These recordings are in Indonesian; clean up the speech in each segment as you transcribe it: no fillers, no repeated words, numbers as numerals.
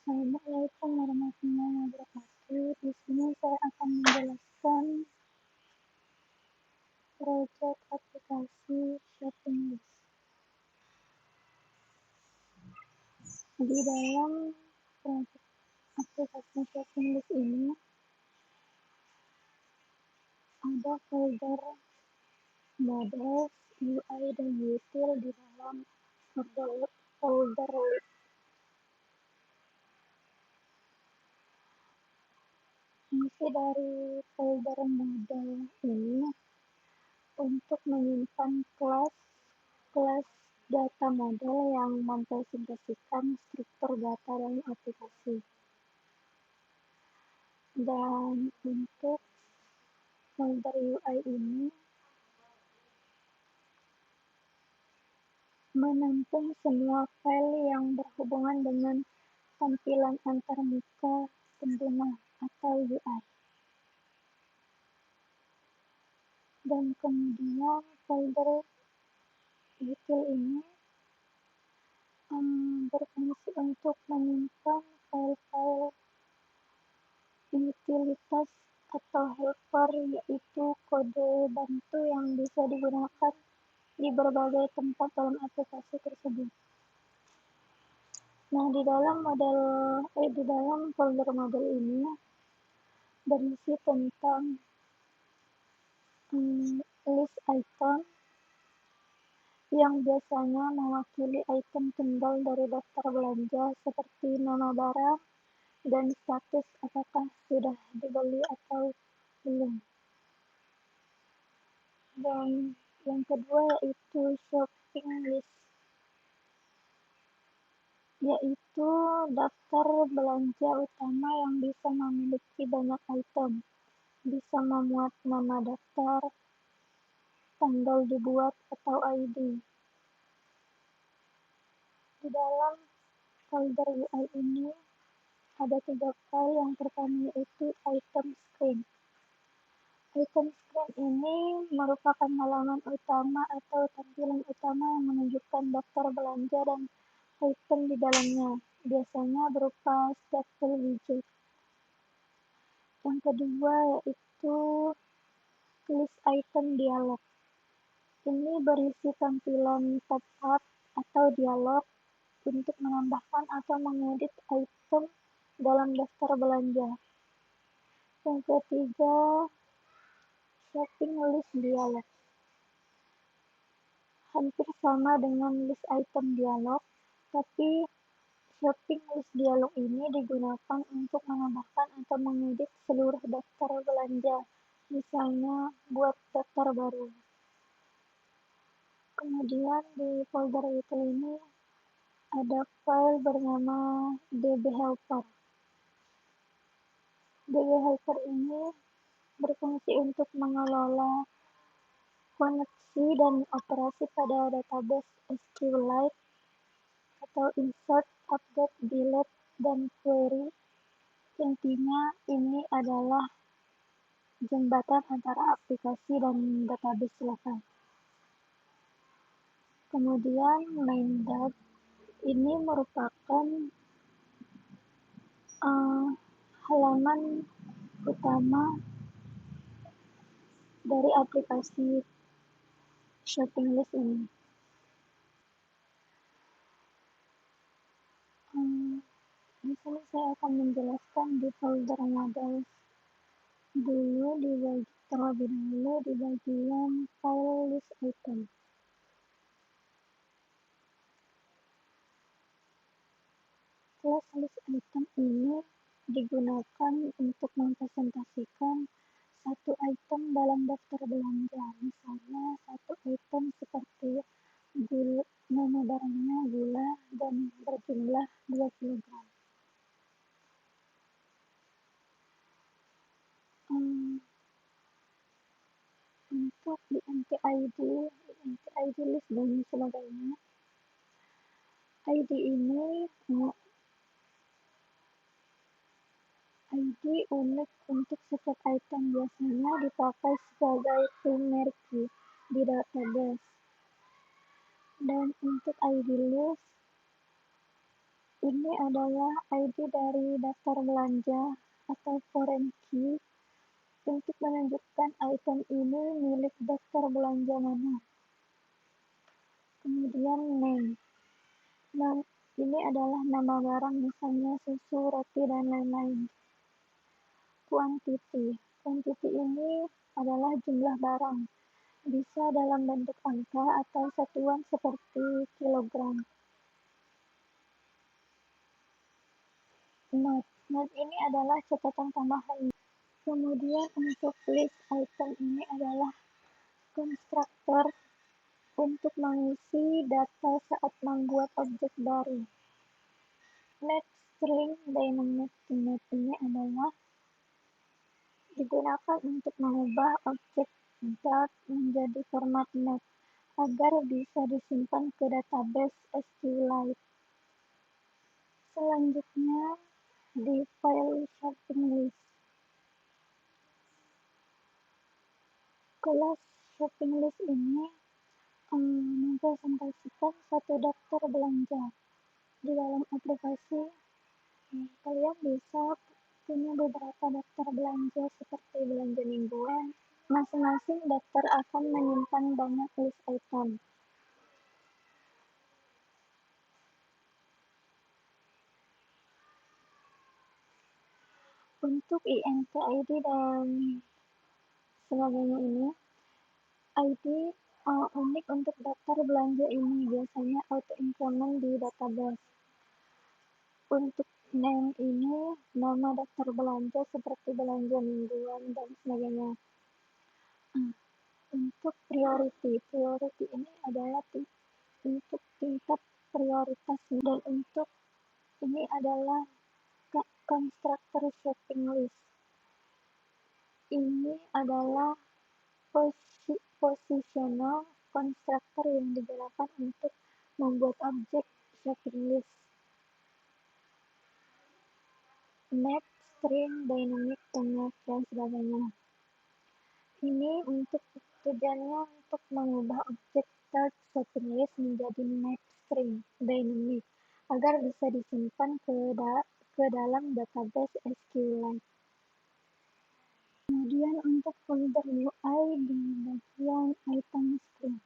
Assalamualaikum warahmatullahi wabarakatuh. Di sini saya akan menjelaskan proyek aplikasi shopping list. Di dalam proyek aplikasi shopping list ini ada folder model, UI, dan util di dalam folder list. Fungsi dari folder model ini untuk menyimpan kelas data model yang mempresentasikan struktur data dalam aplikasi. Dan untuk folder UI ini menampung semua file yang berhubungan dengan tampilan antarmuka pengguna atau UI. Dan kemudian folder util ini berfungsi untuk menyimpan file-file utilitas atau helper, yaitu kode bantu yang bisa digunakan di berbagai tempat dalam aplikasi tersebut. Nah, di dalam folder model ini berisi tentang list item yang biasanya mewakili item tunggal dari daftar belanja seperti nama barang dan status apakah sudah dibeli atau belum. Dan yang kedua yaitu shopping list, yaitu daftar belanja utama yang bisa memiliki banyak item, bisa memuat nama daftar, tanggal dibuat, atau ID. Di dalam folder UI ini ada 3 file. Yang pertama yaitu item screen. Item screen ini merupakan halaman utama atau tampilan utama yang menunjukkan daftar belanja dan item di dalamnya, biasanya berupa staple widget. Yang kedua yaitu list item dialog. Ini berisi tampilan pop-up atau dialog untuk menambahkan atau mengedit item dalam daftar belanja. Yang ketiga, shopping list dialog. Hampir sama dengan list item dialog, tapi shopping list dialog ini digunakan untuk menambahkan atau mengedit seluruh daftar belanja, misalnya buat daftar baru. Kemudian di folder util ini ada file bernama dbhelper. dbhelper ini berfungsi untuk mengelola koneksi dan operasi pada database SQLite atau insert, update, delete, dan query. Intinya ini adalah jembatan antara aplikasi dan database lokal. Kemudian main.dat ini merupakan halaman utama dari aplikasi shopping list ini. Di sini saya akan menjelaskan di folder model dulu, terlebih dahulu di bagian file list item. Kelas list item ini digunakan untuk mempresentasikan satu item dalam daftar belanja, misalnya satu item seperti nama barangnya gula dan berjumlah 2 kg. Untuk IMT-ID list dan sebagainya, ID unik untuk setiap item, biasanya dipakai sebagai primary key di database. Dan untuk ID list Ini adalah ID dari daftar belanja atau foreign key untuk menunjukkan item ini milik daftar belanja mana. Kemudian name. Nah, ini adalah nama barang, misalnya susu, roti, dan lain-lain. Quantity. Quantity ini adalah jumlah barang, bisa dalam bentuk angka atau satuan seperti kilogram. Note. Note ini adalah catatan tambahan. Kemudian untuk list item ini adalah konstruktor untuk mengisi data saat membuat objek baru. Net string dynamic net ini adalah digunakan untuk mengubah objek Dart menjadi format net agar bisa disimpan ke database SQLite. Selanjutnya di file shopping list. Kelas shopping list ini mempresentasikan satu daftar belanja. Di dalam aplikasi, kalian bisa punya beberapa daftar belanja seperti belanja mingguan. Masing-masing daftar akan menyimpan banyak list item. Untuk INT ID dan sebagainya ini, ID unik untuk daftar belanja ini biasanya auto-increment di database. Untuk name ini nama daftar belanja seperti belanja mingguan dan sebagainya. Untuk priority ini adalah untuk tingkat prioritas, dan untuk ini adalah konstruktor shopping list. Ini adalah positional constructor yang digunakan untuk membuat objek shopping list. Map, string, dynamic, connect, dan sebagainya. Ini untuk tujuannya untuk mengubah objek start shopping list menjadi map string dynamic agar bisa disimpan ke dalam database SQLite. Kemudian untuk folder UI di bagian item screen.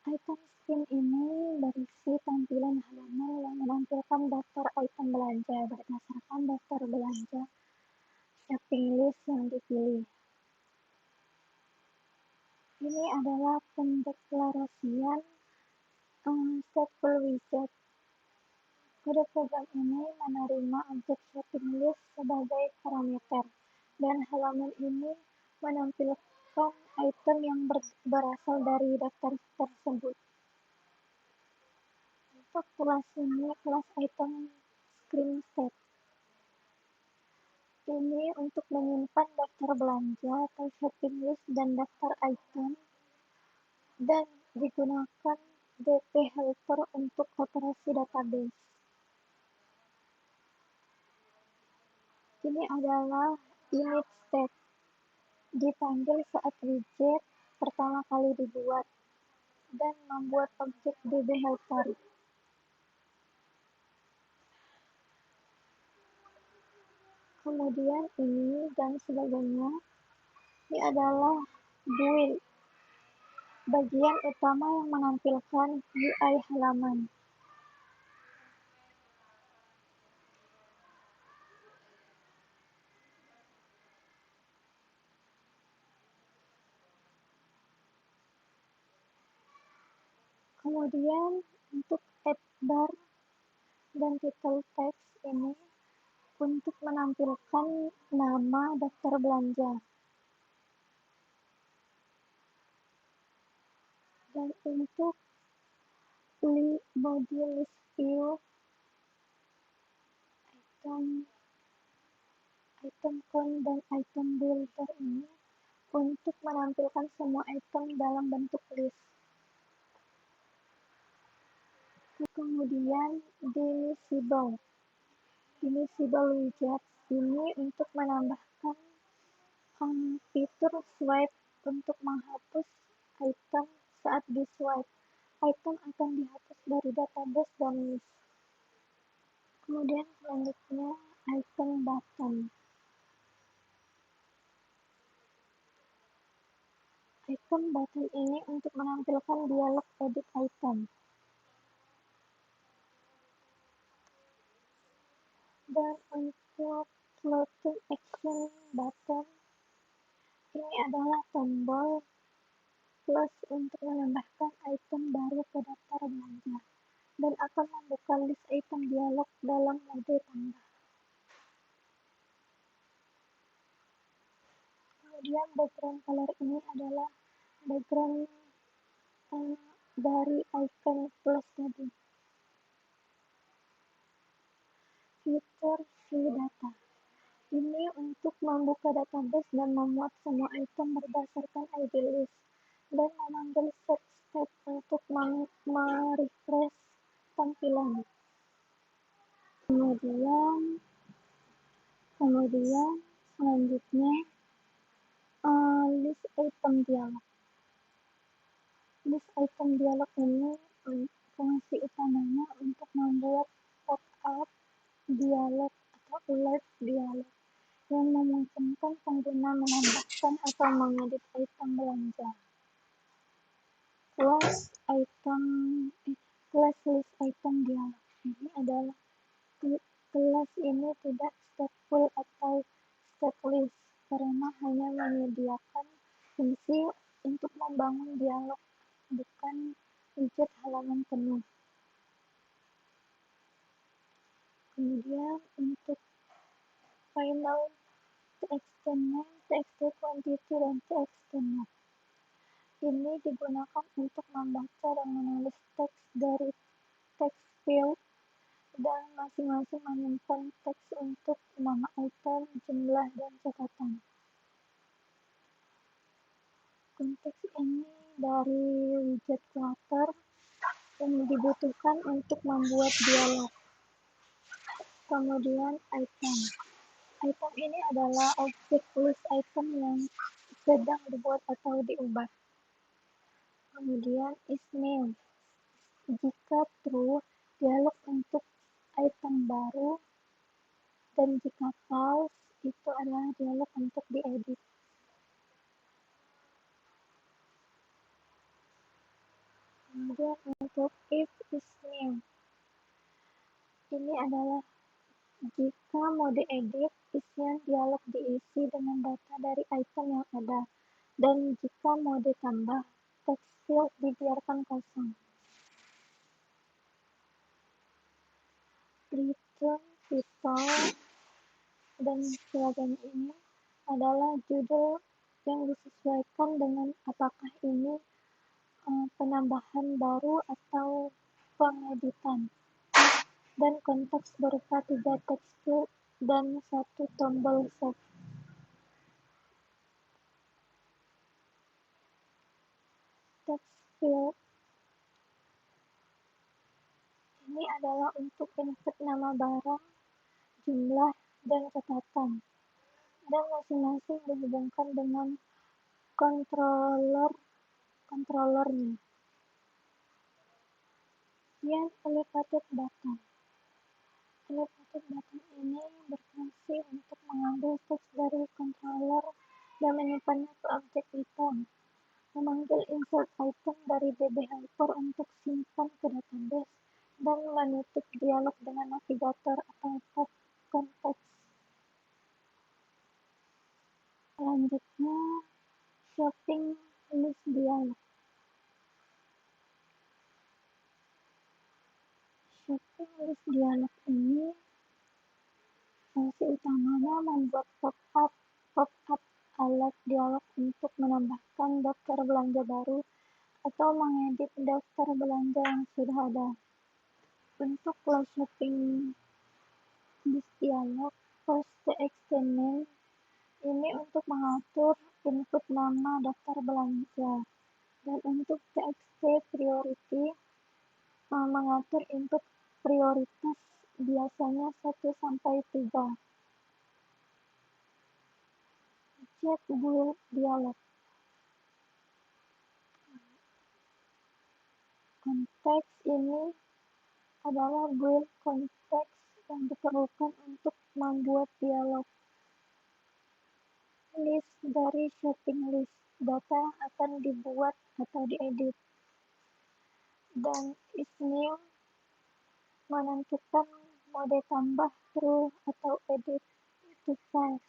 Item screen ini berisi tampilan halaman yang menampilkan daftar item belanja berdasarkan daftar belanja shopping list yang dipilih. Ini adalah pendeklarasian stateful widget. Kode program ini menerima objek shopping list sebagai parameter, dan halaman ini menampilkan item yang berasal dari daftar tersebut. Untuk kelas ini, kelas item screen set. Ini untuk menyimpan daftar belanja atau shopping list dan daftar item, dan digunakan DP helper untuk operasi database. Ini adalah init state, dipanggil saat widget pertama kali dibuat, dan membuat objek DB helper. Kemudian ini dan sebagainya. Ini adalah build, bagian utama yang menampilkan UI halaman. Kemudian untuk add bar dan title text ini untuk menampilkan nama daftar belanja. Dan untuk body list view, item count, dan item builder ini untuk menampilkan semua item dalam bentuk list. Kemudian delicible widget ini untuk menambahkan Fitur swipe untuk menghapus item. Saat di-swipe, item akan dihapus dari database dan list. Kemudian selanjutnya icon button. Icon button ini untuk menampilkan dialog edit item. Dan untuk floating action button, ini adalah tombol plus untuk menambahkan item baru ke daftar belanja dan akan membuka list item dialog dalam mode tambah. Kemudian background color ini adalah background dari icon plus tadi. Fitur view data. Ini untuk membuka database dan memuat semua item berdasarkan ID list dan memanggil set state untuk merefresh tampilan. Kemudian selanjutnya list item dialog. List item dialog ini fungsi utamanya untuk membuat pop-up dialog atau alert dialog yang memungkinkan pengguna menambahkan atau mengedit item belanja. Class list item dialog ini adalah kelas ini tidak stateful atau stateless karena hanya menyediakan fungsi untuk membangun dialog, bukan widget halaman penuh. Kemudian untuk final txt name, txt quantity, dan txt not. Ini digunakan untuk membaca dan menulis teks dari text field dan masing-masing menyimpan teks untuk nama item, jumlah, dan catatan. Konteks ini dari widget clutter yang dibutuhkan untuk membuat dialog. Kemudian item. Item ini adalah objek list item yang sedang dibuat atau diubah. Kemudian is new. Jika true, dialog untuk item baru, dan jika false, itu adalah dialog untuk diedit. Kemudian untuk if is new, ini adalah jika mode edit, isian dialog diisi dengan data dari item yang ada, dan jika mode tambah, text field dibiarkan kosong. Return title dan sebagainya ini adalah judul yang disesuaikan dengan apakah ini penambahan baru atau pengeditan, dan konteks berupa 3 teks field dan 1 tombol save. Text field ini adalah untuk input nama barang, jumlah, dan catatan, dan masing-masing dihubungkan dengan controllernya. Kemudian elevated button. Elevated button ini berfungsi untuk mengambil teks dari controller dan menyimpannya ke objek item, memanggil insert item dari DB Helper untuk simpan ke database, dan menutup dialog dengan navigator atau tab konteks. Selanjutnya, shopping list dialog. Shopping list dialog ini fungsi utamanya membuat pop-up alert dialog untuk menambahkan daftar belanja baru atau mengedit daftar belanja yang sudah ada. Untuk class shopping list dialog, first txt name ini untuk mengatur input nama daftar belanja, dan untuk txt priority mengatur input prioritas, biasanya 1 sampai 3. Chat build dialog. Konteks ini adalah build konteks yang diperlukan untuk membuat dialog. List dari shopping list. Data yang akan dibuat atau diedit. Dan isNew menentukan mode tambah, true, atau edit to false.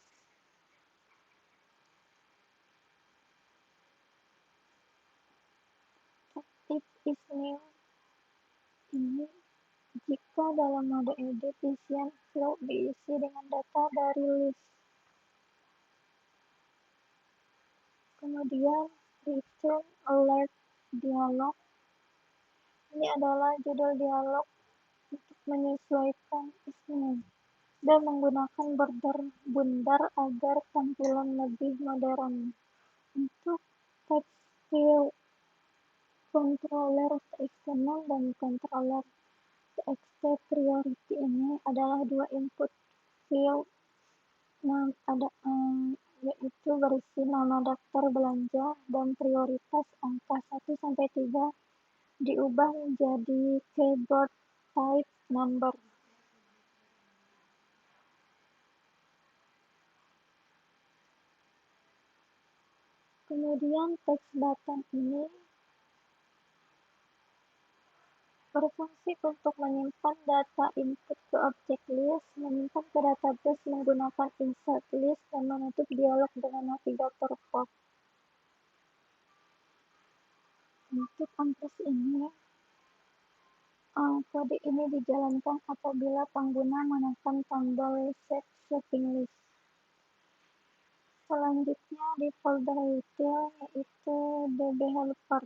If isNew ini jika dalam mode edit isian flow diisi dengan data dari list. Kemudian return alert dialog. Ini adalah judul dialog untuk menyesuaikan isNew dan menggunakan border bundar agar tampilan lebih modern. Untuk text field controller eksternal dan controller txt priority ini adalah dua input field yaitu berisi nama daftar belanja dan prioritas angka 1-3 diubah menjadi keyboard type number. Kemudian text button ini berfungsi untuk menyimpan data input ke objek list, menyimpan ke database menggunakan insert list, dan menutup dialog dengan navigator pop. Untuk ampersand ini, kode ini dijalankan apabila pengguna menekan tombol set shopping list. Selanjutnya di folder retail yaitu dbHelper.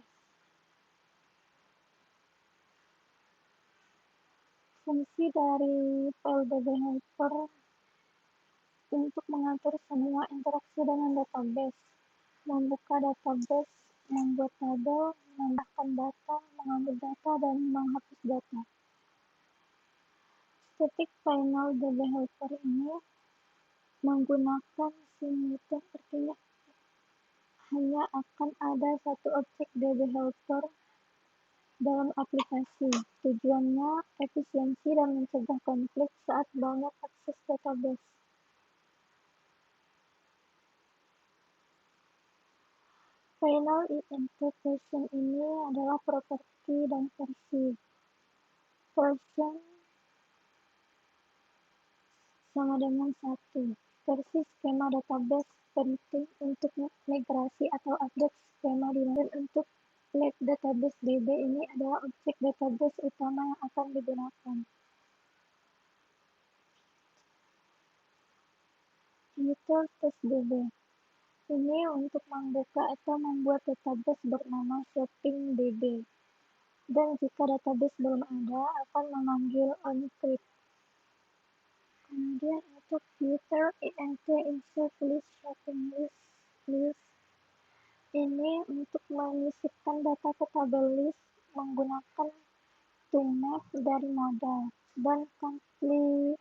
Fungsi dari file dbHelper untuk mengatur semua interaksi dengan database, membuka database, membuat tabel, menambahkan data, mengambil data, dan menghapus data. Static final dbHelper ini menggunakan simultan, artinya hanya akan ada satu objek dbHelper dalam aplikasi. Tujuannya efisiensi dan mencegah konflik saat banyak akses database. Final interpretation ini adalah properti dan versi. Version sama dengan 1. Versi skema database penting untuk migrasi atau update skema dan untuk let database DB ini adalah objek database utama yang akan digunakan. User test DB ini untuk membuka atau membuat database bernama shopping DB. Dan jika database belum ada, akan memanggil onCreate. Kemudian untuk user int insert list shopping list ini untuk menyisipkan data ke tabel list menggunakan to-map dari modal dan konflik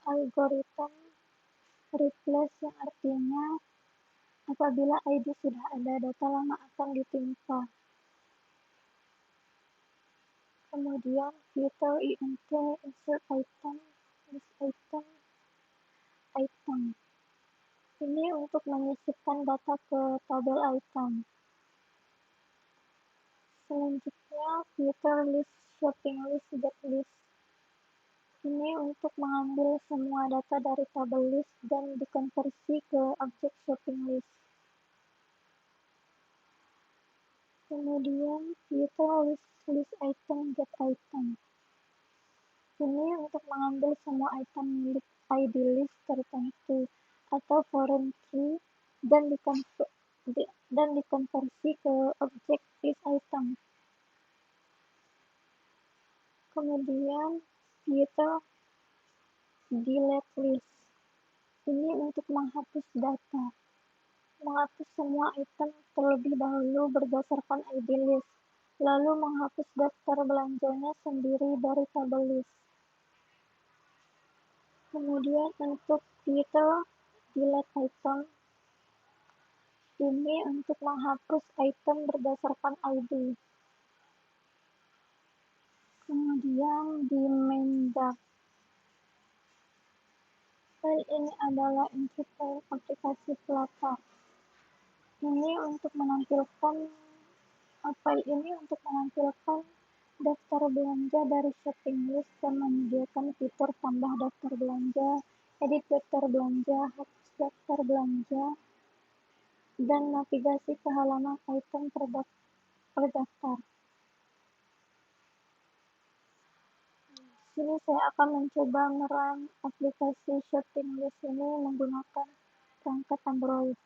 algorithm replace yang artinya apabila ID sudah ada, data lama akan ditimpa. Kemudian filter int insert item list item. Ini untuk menyisipkan data ke tabel item. Selanjutnya filter list shopping list get list. Ini untuk mengambil semua data dari tabel list dan dikonversi ke objek shopping list. Kemudian filter list item get item. Ini untuk mengambil semua item milik ID list tertentu atau foreign key dan dikonversi ke objek list item. Kemudian filter delete list. Ini untuk menghapus data. Menghapus semua item terlebih dahulu berdasarkan ID list, lalu menghapus daftar belanjanya sendiri dari tabel list. Kemudian untuk title delete item, ini untuk menghapus item berdasarkan ID. Kemudian di main dark, file ini adalah input file aplikasi Flutter. Ini untuk menampilkan file ini untuk menampilkan daftar belanja dari shopping list dan menyediakan fitur tambah daftar belanja, edit daftar belanja, hapus daftar belanja, dan navigasi ke halaman item terdaftar. Sini saya akan mencoba merun aplikasi shopping list ini menggunakan perangkat Android.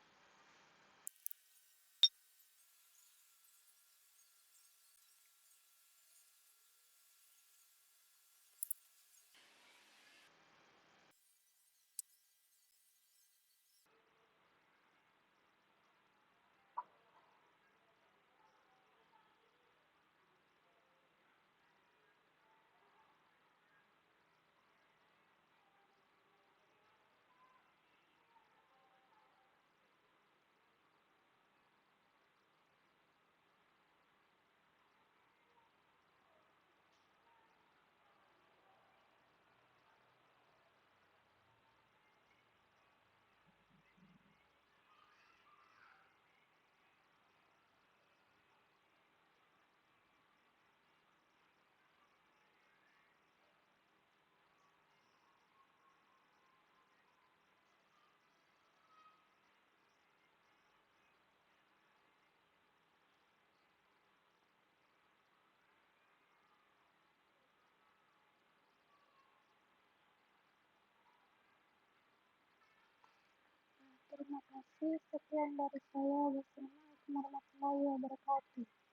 Terima kasih, sekian dari saya. Wassalamualaikum warahmatullahi wabarakatuh.